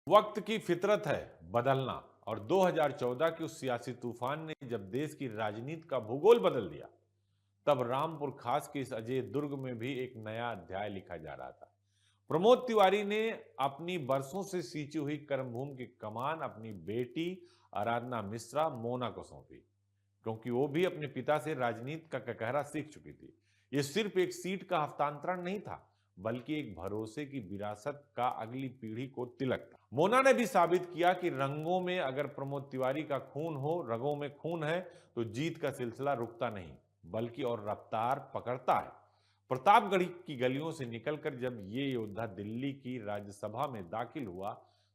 वक्त की फितरत है बदलना। और 2014 के उस सियासी तूफान ने जब देश की राजनीति का भूगोल बदल दिया, तब रामपुर खास के इस अजय दुर्ग में भी एक नया अध्याय लिखा जा रहा था। प्रमोद तिवारी ने अपनी बरसों से सींची हुई कर्मभूमि की कमान अपनी बेटी आराधना मिश्रा मोना को सौंपी, क्योंकि वो भी अपने पिता से राजनीति का ककहरा सीख चुकी थी। ये सिर्फ एक सीट का हस्तांतरण नहीं था, बल्कि एक भरोसे की विरासत का अगली पीढ़ी को तिलक था। मोना ने भी साबित किया कि रंगों में अगर प्रमोद तिवारी का खून हो, रगों में खून है, तो जीत का सिलसिला रुकता नहीं, बल्कि और रफ्तार पकड़ता है। प्रतापगढ़ की गलियों से निकलकर जब ये योद्धा दिल्ली की राज्यसभा में दाखिल हुआ,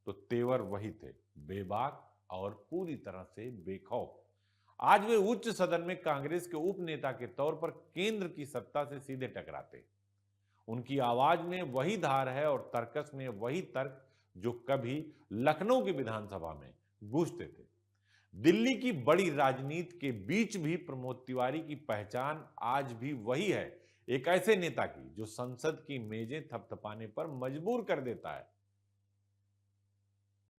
तो तेवर वही थे, बेबाक और पूरी तरह से बेखौफ। आज वे उच्च सदन में कांग्रेस के उप नेता के तौर पर केंद्र की सत्ता से सीधे टकराते। उनकी आवाज में वही धार है और तर्कस में वही तर्क जो कभी लखनऊ की विधानसभा में गूंजते थे। दिल्ली की बड़ी राजनीति के बीच भी प्रमोद तिवारी की पहचान आज भी वही है, एक ऐसे नेता की जो संसद की मेजें थपथपाने पर मजबूर कर देता है।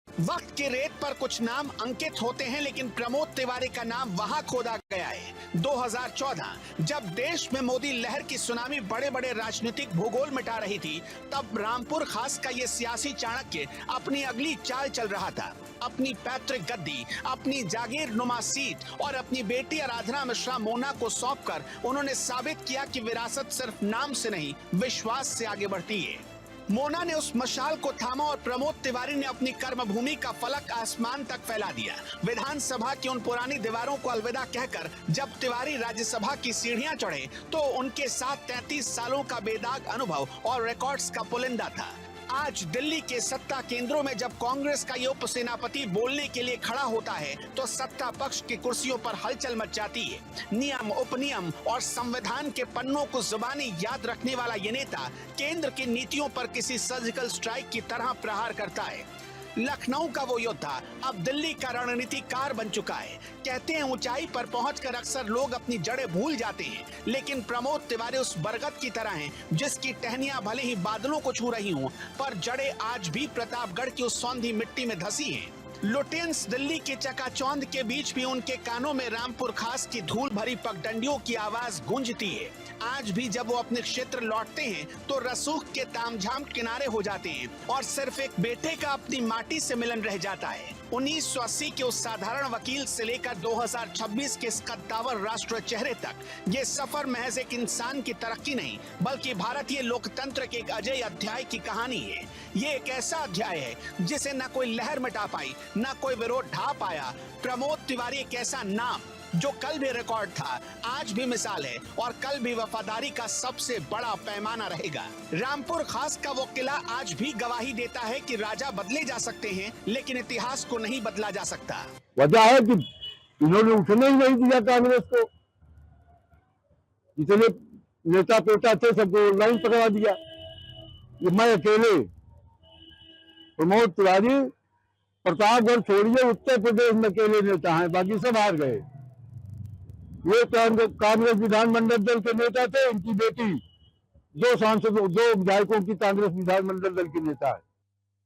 वक्त के रेत पर कुछ नाम अंकित होते हैं, लेकिन प्रमोद तिवारी का नाम वहां खोदा गया है। 2014 जब देश में मोदी लहर की सुनामी बड़े बड़े राजनीतिक भूगोल मिटा रही थी, तब रामपुर खास का ये सियासी चाणक्य अपनी अगली चाल चल रहा था। अपनी पैतृक गद्दी, अपनी जागीर नुमा सीट और अपनी बेटी आराधना मिश्रा मोना को सौंपकर उन्होंने साबित किया कि विरासत सिर्फ नाम से नहीं, विश्वास से आगे बढ़ती है। मोना ने उस मशाल को थामा और प्रमोद तिवारी ने अपनी कर्मभूमि का फलक आसमान तक फैला दिया। विधानसभा की उन पुरानी दीवारों को अलविदा कहकर जब तिवारी राज्यसभा की सीढ़ियां चढ़े, तो उनके साथ 33 सालों का बेदाग अनुभव और रिकॉर्ड्स का पुलिंदा था। आज दिल्ली के सत्ता केंद्रों में जब कांग्रेस का ये उपसेनापति बोलने के लिए खड़ा होता है, तो सत्ता पक्ष की कुर्सियों पर हलचल मच जाती है। नियम, उपनियम और संविधान के पन्नों को जुबानी याद रखने वाला ये नेता केंद्र की नीतियों पर किसी सर्जिकल स्ट्राइक की तरह प्रहार करता है। लखनऊ का वो योद्धा अब दिल्ली का रणनीतिकार बन चुका है। कहते हैं ऊंचाई पर पहुंचकर अक्सर लोग अपनी जड़ें भूल जाते हैं, लेकिन प्रमोद तिवारी उस बरगद की तरह हैं जिसकी टहनियां भले ही बादलों को छू रही हों, पर जड़ें आज भी प्रतापगढ़ की उस सौंधी मिट्टी में धसी हैं। लुटेंस दिल्ली के चकाचौंध के बीच भी उनके कानों में रामपुर खास की धूल भरी पगडंडियों की आवाज गूंजती है। आज भी जब वो अपने क्षेत्र लौटते हैं, तो रसूख के तामझाम किनारे हो जाते हैं और सिर्फ एक बेटे का अपनी माटी से मिलन रह जाता है। 1980 के उस साधारण वकील से लेकर 2026 के इस कद्दावर राष्ट्र चेहरे तक, ये सफर महज एक इंसान की तरक्की नहीं, बल्कि भारतीय लोकतंत्र के एक अजय अध्याय की कहानी है। ये एक ऐसा अध्याय है जिसे न कोई लहर मिटा पाई, न कोई विरोध ढा पाया। प्रमोद तिवारी एक ऐसा नाम जो कल भी रिकॉर्ड था, आज भी मिसाल है और कल भी वफादारी का सबसे बड़ा पैमाना रहेगा। रामपुर खास का वो किला आज भी गवाही देता है कि राजा बदले जा सकते हैं, लेकिन इतिहास को नहीं बदला जा सकता। वजह है कि इन्होंने उठने ही नहीं दिया कांग्रेस को। जितने नेता पेटा थे सबको लाइन पकड़ा दिया। ये मैं अकेले प्रमोद तिवारी प्रतापगढ़ छोड़िए, उत्तर प्रदेश में अकेले नेता हैं, बाकी सब हार गए। ये कांग्रेस विधानमंडल दल के नेता थे, इनकी बेटी 2 सांसदों 2 विधायकों की कांग्रेस विधानमंडल दल की नेता है।